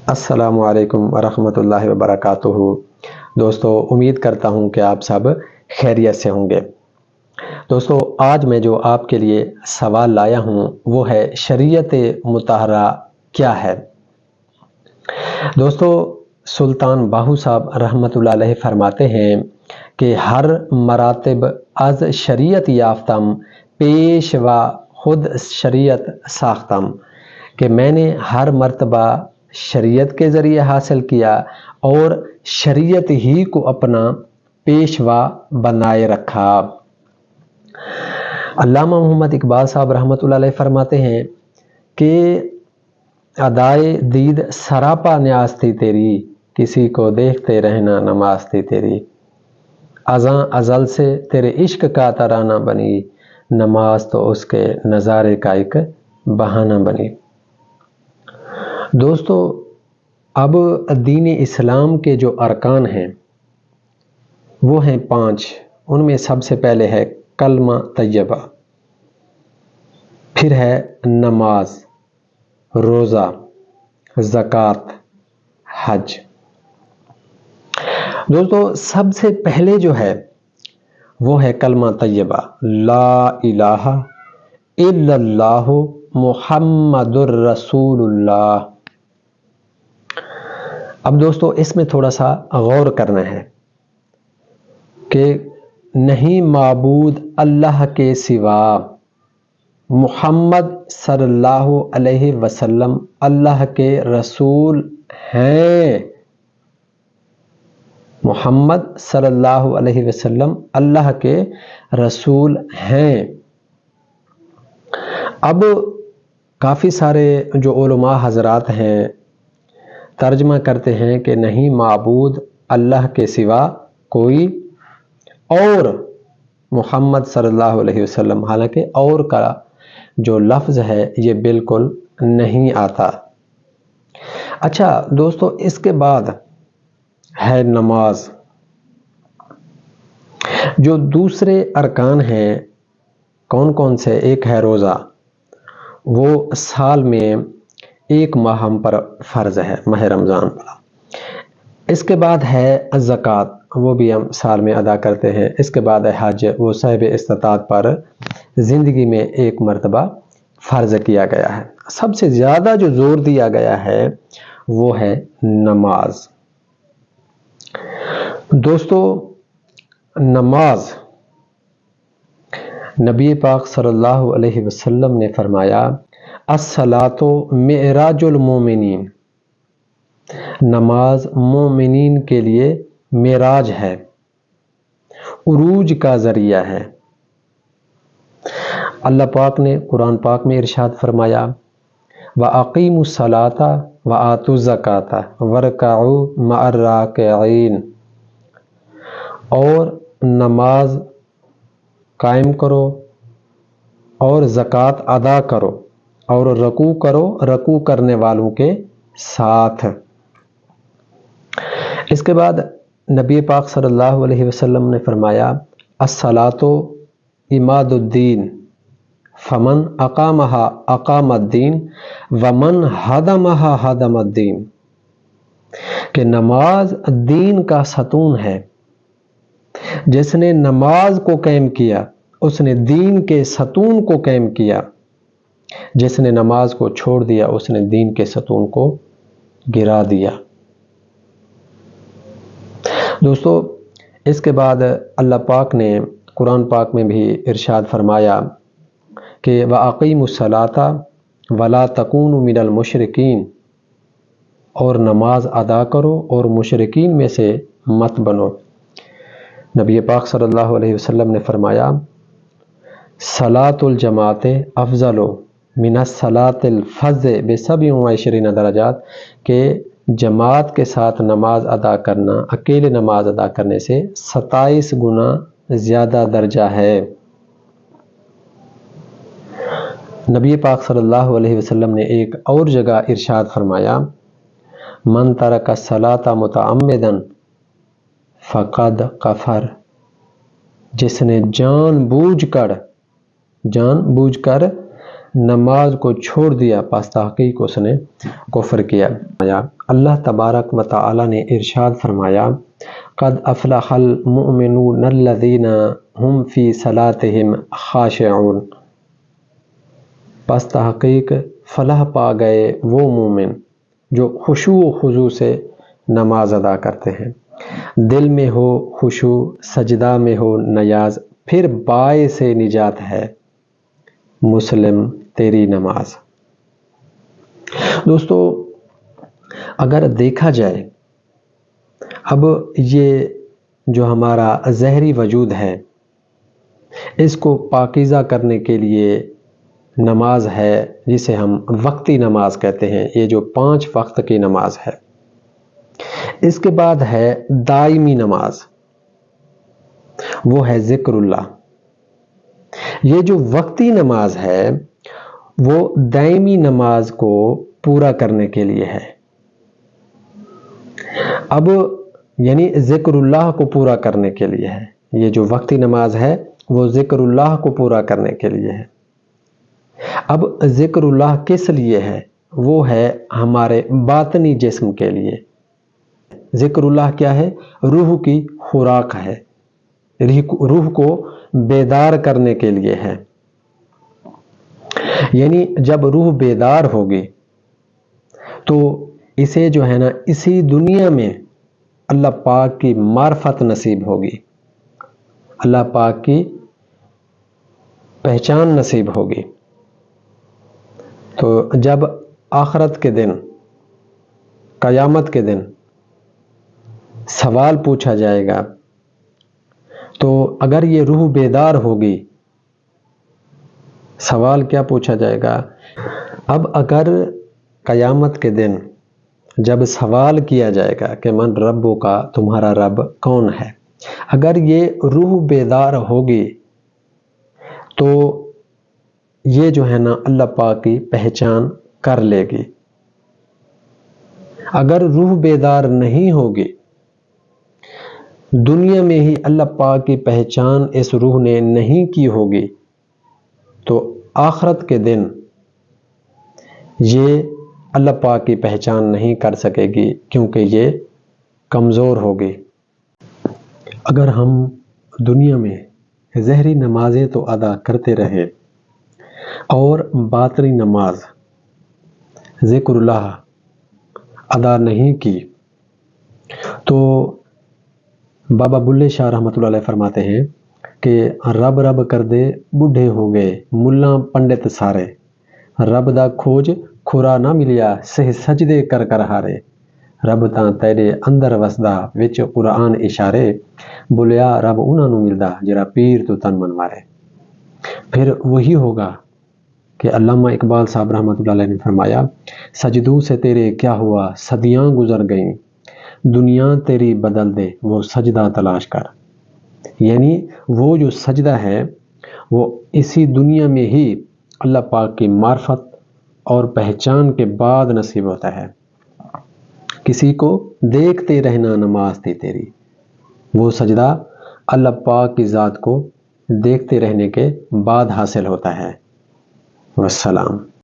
السلام علیکم ورحمۃ اللہ وبرکاتہ۔ دوستو، امید کرتا ہوں کہ آپ سب خیریت سے ہوں گے۔ دوستو، آج میں جو آپ کے لیے سوال لایا ہوں وہ ہے شریعت مطہرہ کیا ہے؟ دوستو، سلطان باہو صاحب رحمۃ اللہ علیہ فرماتے ہیں کہ ہر مراتب از شریعت یافتم پیش و خود شریعت ساختم، کہ میں نے ہر مرتبہ شریعت کے ذریعے حاصل کیا اور شریعت ہی کو اپنا پیشوا بنائے رکھا۔ علامہ محمد اقبال صاحب رحمۃ اللہ علیہ فرماتے ہیں کہ ادائے دید سراپا نیاز تھی تیری، کسی کو دیکھتے رہنا نماز تھی تیری، ازاں ازل سے تیرے عشق کا ترانہ بنی، نماز تو اس کے نظارے کا ایک بہانہ بنی۔ دوستو، اب دین اسلام کے جو ارکان ہیں وہ ہیں 5۔ ان میں سب سے پہلے ہے کلمہ طیبہ، پھر ہے نماز، روزہ، زکوٰۃ، حج۔ دوستو، سب سے پہلے جو ہے وہ ہے کلمہ طیبہ، لا الہ الا اللہ محمد الرسول اللہ۔ اب دوستو، اس میں تھوڑا سا غور کرنا ہے کہ نہیں معبود اللہ کے سوا، محمد صلی اللہ علیہ وسلم اللہ کے رسول ہیں، محمد صلی اللہ علیہ وسلم اللہ کے رسول ہیں۔ اب کافی سارے جو علماء حضرات ہیں ترجمہ کرتے ہیں کہ نہیں معبود اللہ کے سوا کوئی اور محمد صلی اللہ علیہ وسلم، حالانکہ اور کا جو لفظ ہے یہ بالکل نہیں آتا۔ اچھا دوستو، اس کے بعد ہے نماز۔ جو دوسرے ارکان ہیں کون کون سے؟ ایک ہے روزہ، وہ سال میں ایک ماہ ہم پر فرض ہے، ماہ رمضان پر۔ اس کے بعد ہے زکوٰۃ، وہ بھی ہم سال میں ادا کرتے ہیں۔ اس کے بعد ہے حج، وہ صاحب استطاعت پر زندگی میں ایک مرتبہ فرض کیا گیا ہے۔ سب سے زیادہ جو زور دیا گیا ہے وہ ہے نماز۔ دوستو، نماز نبی پاک صلی اللہ علیہ وسلم نے فرمایا الصلاۃ معراج المومنین، نماز مومنین کے لیے معراج ہے، عروج کا ذریعہ ہے۔ اللہ پاک نے قرآن پاک میں ارشاد فرمایا وَأَقِیمُوا الصَّلَاةَ وَآتُوا الزَّکَاةَ وَارْکَعُوا مَعَ الرَّاکِعِینَ، اور نماز قائم کرو اور زکوٰۃ ادا کرو اور رکوع کرو رکوع کرنے والوں کے ساتھ۔ اس کے بعد نبی پاک صلی اللہ علیہ وسلم نے فرمایا الصلاۃ عماد الدین فمن اقامہا اقام الدین ومن ہدمہا ہدم الدین، کہ نماز دین کا ستون ہے، جس نے نماز کو قائم کیا اس نے دین کے ستون کو قائم کیا، جس نے نماز کو چھوڑ دیا اس نے دین کے ستون کو گرا دیا۔ دوستو، اس کے بعد اللہ پاک نے قرآن پاک میں بھی ارشاد فرمایا کہ وَأَقِیمُوا الصَّلَاةَ وَلَا تَکُونُوا مِنَ الْمُشْرِکِینَ، اور نماز ادا کرو اور مشرکین میں سے مت بنو۔ نبی پاک صلی اللہ علیہ وسلم نے فرمایا صلاۃ الجماعت افضل من الصلاۃ الفظ ب27 درجات، کہ جماعت کے ساتھ نماز ادا کرنا اکیلے نماز ادا کرنے سے 27 گنا زیادہ درجہ ہے۔ نبی پاک صلی اللہ علیہ وسلم نے ایک اور جگہ ارشاد فرمایا من ترک الصلاۃ متعمدا فقد کفر، جس نے جان بوجھ کر نماز کو چھوڑ دیا پس تحقیق اس نے کفر کیا۔ اللہ تبارک و تعالی نے ارشاد فرمایا قد افلح المؤمنون الذین هم فی صلاتهم خاشعون، پس تحقیق فلاح پا گئے وہ مومن جو خشوع و خضوع سے نماز ادا کرتے ہیں، دل میں ہو خشوع، سجدہ میں ہو نیاز، پھر باعث نجات ہے مسلم تیری نماز۔ دوستو اگر دیکھا جائے اب یہ جو ہمارا ظاہری وجود ہے اس کو پاکیزہ کرنے کے لیے نماز ہے جسے ہم وقتی نماز کہتے ہیں، یہ جو 5 وقت کی نماز ہے۔ اس کے بعد ہے دائمی نماز، وہ ہے ذکر اللہ۔ یہ جو وقتی نماز ہے وہ دائمی نماز کو پورا کرنے کے لیے ہے۔ اب یعنی ذکر اللہ کو پورا کرنے کے لیے ہے، یہ جو وقتی نماز ہے وہ ذکر اللہ کو پورا کرنے کے لیے ہے۔ اب ذکر اللہ کس لیے ہے؟ وہ ہے ہمارے باطنی جسم کے لیے۔ ذکر اللہ کیا ہے؟ روح کی خوراک ہے، روح کو بیدار کرنے کے لیے ہے۔ یعنی جب روح بیدار ہوگی تو اسے جو ہے نا اسی دنیا میں اللہ پاک کی معرفت نصیب ہوگی، اللہ پاک کی پہچان نصیب ہوگی۔ تو جب آخرت کے دن، قیامت کے دن سوال پوچھا جائے گا تو اگر یہ روح بیدار ہوگی، سوال کیا پوچھا جائے گا؟ اب اگر قیامت کے دن جب سوال کیا جائے گا کہ من ربو کا، تمہارا رب کون ہے، اگر یہ روح بیدار ہوگی تو یہ جو ہے نا اللہ پاک کی پہچان کر لے گی۔ اگر روح بیدار نہیں ہوگی، دنیا میں ہی اللہ پاک کی پہچان اس روح نے نہیں کی ہوگی، تو آخرت کے دن یہ اللہ پاک کی پہچان نہیں کر سکے گی کیونکہ یہ کمزور ہوگی۔ اگر ہم دنیا میں ظاہری نمازیں تو ادا کرتے رہے اور باطنی نماز ذکر اللہ ادا نہیں کی تو بابا بلے شاہ رحمۃ اللہ علیہ فرماتے ہیں کہ رب رب کر دے بوڑھے ہو گئے ملا پنڈت سارے، رب دا کھوج کھورا نہ ملیا سہ سجدے کر کر ہارے، رب تاں تیرے اندر وسدا وچ قرآن اشارے، بولیا رب انہاں نوں ملدا جڑا پیر تو تن من مارے۔ پھر وہی ہوگا کہ علامہ اقبال صاحب رحمۃ اللہ علیہ نے فرمایا سجدوں سے تیرے کیا ہوا صدیاں گزر گئیں، دنیا تیری بدل دے وہ سجدہ تلاش کر۔ یعنی وہ جو سجدہ ہے وہ اسی دنیا میں ہی اللہ پاک کی معرفت اور پہچان کے بعد نصیب ہوتا ہے۔ کسی کو دیکھتے رہنا نماز تھی تیری، وہ سجدہ اللہ پاک کی ذات کو دیکھتے رہنے کے بعد حاصل ہوتا ہے۔ والسلام۔